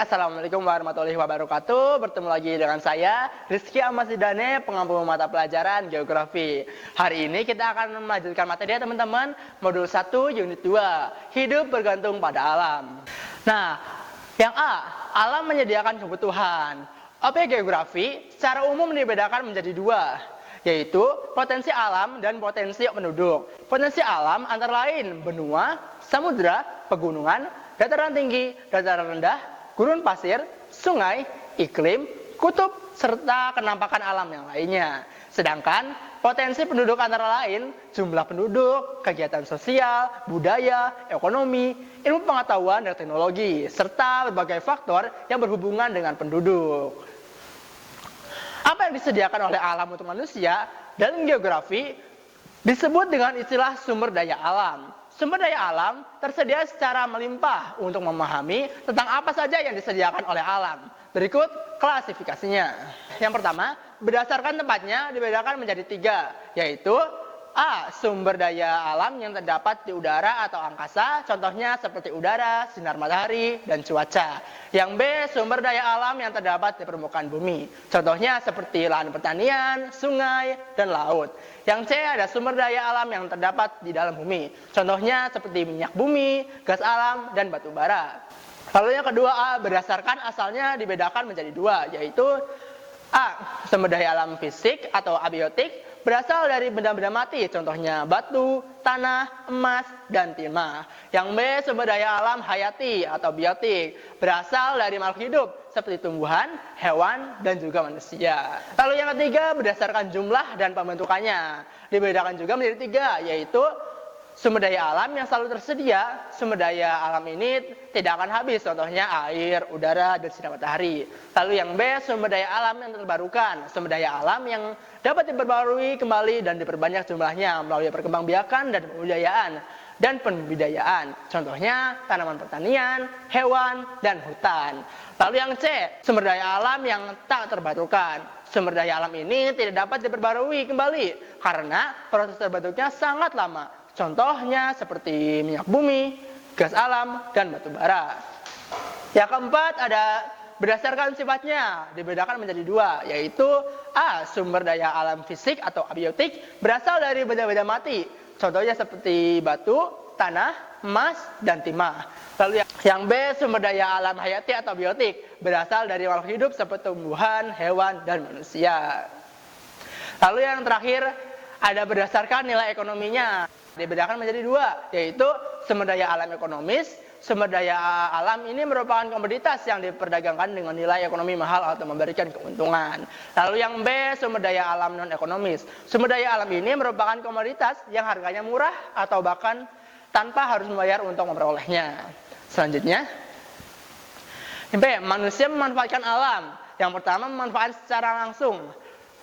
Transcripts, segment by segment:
Assalamualaikum warahmatullahi wabarakatuh. Bertemu lagi dengan saya, Rizky Ahmad Zidane, pengampu mata pelajaran Geografi. Hari ini kita akan melanjutkan materi ya teman-teman, modul 1 unit 2, hidup bergantung pada alam. Nah, yang A, alam menyediakan kebutuhan. Objek geografi secara umum dibedakan menjadi dua, yaitu potensi alam dan potensi penduduk. Potensi alam antara lain benua, samudra, pegunungan, dataran tinggi, dataran rendah, gurun pasir, sungai, iklim, kutub, serta kenampakan alam yang lainnya. Sedangkan potensi penduduk antara lain jumlah penduduk, kegiatan sosial, budaya, ekonomi, ilmu pengetahuan dan teknologi, serta berbagai faktor yang berhubungan dengan penduduk. Apa yang disediakan oleh alam untuk manusia dalam geografi disebut dengan istilah sumber daya alam. Sumber daya alam tersedia secara melimpah untuk memahami tentang apa saja yang disediakan oleh alam. Berikut klasifikasinya. Yang pertama, berdasarkan tempatnya dibedakan menjadi 3, yaitu A. Sumber daya alam yang terdapat di udara atau angkasa, contohnya seperti udara, sinar matahari, dan cuaca. Yang B. Sumber daya alam yang terdapat di permukaan bumi, contohnya seperti lahan pertanian, sungai, dan laut. Yang C. Ada sumber daya alam yang terdapat di dalam bumi, contohnya seperti minyak bumi, gas alam, dan batu bara. Lalu yang kedua A. Berdasarkan asalnya dibedakan menjadi 2, yaitu A. Sumber daya alam fisik atau abiotik, berasal dari benda-benda mati, contohnya batu, tanah, emas, dan timah. Yang B. Sumber daya alam hayati atau biotik, berasal dari makhluk hidup seperti tumbuhan, hewan, dan juga manusia. Lalu yang ketiga, berdasarkan jumlah dan pembentukannya, dibedakan juga menjadi 3, yaitu sumber daya alam yang selalu tersedia. Sumber daya alam ini tidak akan habis, contohnya air, udara, dan sinar matahari. Lalu yang B. Sumber daya alam yang terbarukan, sumber daya alam yang dapat diperbarui kembali dan diperbanyak jumlahnya melalui perkembangbiakan dan pembudayaan dan pembudayaan, contohnya tanaman pertanian, hewan, dan hutan. Lalu yang C. Sumber daya alam yang tak terbarukan, sumber daya alam ini tidak dapat diperbarui kembali karena proses terbentuknya sangat lama, contohnya seperti minyak bumi, gas alam, dan batu bara. Yang keempat ada berdasarkan sifatnya, dibedakan menjadi 2, yaitu A. Sumber daya alam fisik atau abiotik, berasal dari benda-benda mati, contohnya seperti batu, tanah, emas, dan timah. Lalu yang B. Sumber daya alam hayati atau biotik, berasal dari makhluk hidup seperti tumbuhan, hewan, dan manusia. Lalu yang terakhir ada berdasarkan nilai ekonominya, dibedakan menjadi 2, yaitu sumber daya alam ekonomis. Sumber daya alam ini merupakan komoditas yang diperdagangkan dengan nilai ekonomi mahal atau memberikan keuntungan. Lalu yang B. Sumber daya alam non-ekonomis. Sumber daya alam ini merupakan komoditas yang harganya murah atau bahkan tanpa harus membayar untuk memperolehnya. Selanjutnya, B. Manusia memanfaatkan alam. Yang pertama, memanfaatkan secara langsung.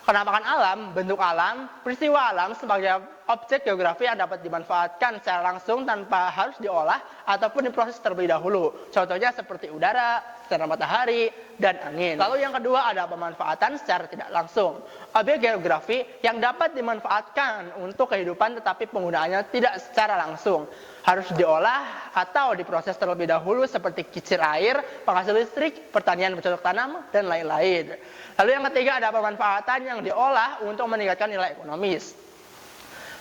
Penampakan alam, bentuk alam, peristiwa alam sebagai objek geografi yang dapat dimanfaatkan secara langsung tanpa harus diolah ataupun diproses terlebih dahulu. Contohnya seperti udara, sinar matahari, dan angin. Lalu yang kedua ada pemanfaatan secara tidak langsung. Objek geografi yang dapat dimanfaatkan untuk kehidupan tetapi penggunaannya tidak secara langsung. Harus diolah atau diproses terlebih dahulu seperti kincir air, penghasil listrik, pertanian bercocok tanam, dan lain-lain. Lalu yang ketiga ada pemanfaatan yang diolah untuk meningkatkan nilai ekonomis.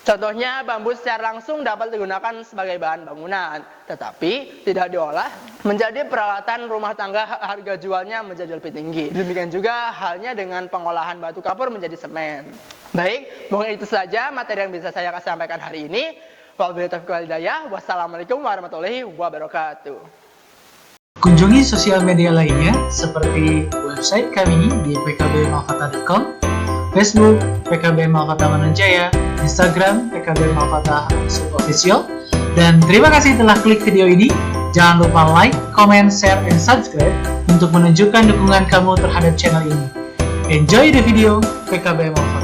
Contohnya bambu secara langsung dapat digunakan sebagai bahan bangunan, tetapi tidak diolah menjadi peralatan rumah tangga, harga jualnya menjadi lebih tinggi. Demikian juga halnya dengan pengolahan batu kapur menjadi semen. Baik, mungkin itu saja materi yang bisa saya sampaikan hari ini. Wabillahi taufiq wal hidayah. Wassalamualaikum warahmatullahi wabarakatuh. Kunjungi sosial media lainnya seperti website kami di pkbmalfata.com, Facebook PKB Malfata Mananjaya, Instagram PKB Malfata _official. Dan terima kasih telah klik video ini. Jangan lupa like, comment, share, dan subscribe untuk menunjukkan dukungan kamu terhadap channel ini. Enjoy the video PKB Malfata.